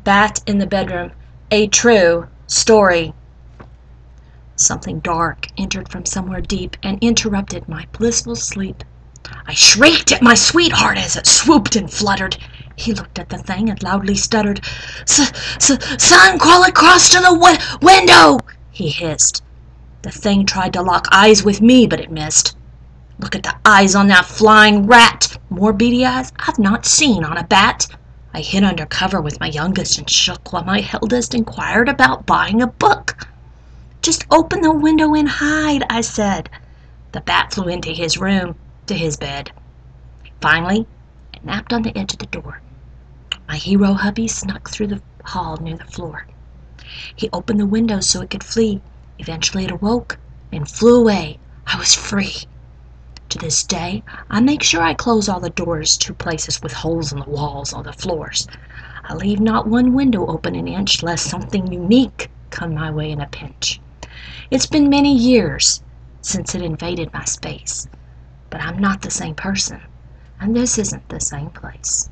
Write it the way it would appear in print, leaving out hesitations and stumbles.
Bat in the bedroom. A true story. Something dark entered from somewhere deep and interrupted my blissful sleep. I shrieked at my sweetheart as it swooped and fluttered. He looked at the thing and loudly stuttered. "Son, crawl across to the window," he hissed. The thing tried to lock eyes with me, but it missed. Look at the eyes on that flying rat. More beady eyes I've not seen on a bat. I hid under cover with my youngest and shook while my eldest inquired about buying a book. "Just open the window and hide," I said. The bat flew into his room, to his bed. Finally, it napped on the edge of the door. My hero hubby snuck through the hall near the floor. He opened the window so it could flee. Eventually it awoke and flew away. I was free. To this day, I make sure I close all the doors to places with holes in the walls or the floors. I leave not one window open an inch lest something unique come my way in a pinch. It's been many years since it invaded my space, but I'm not the same person, and this isn't the same place.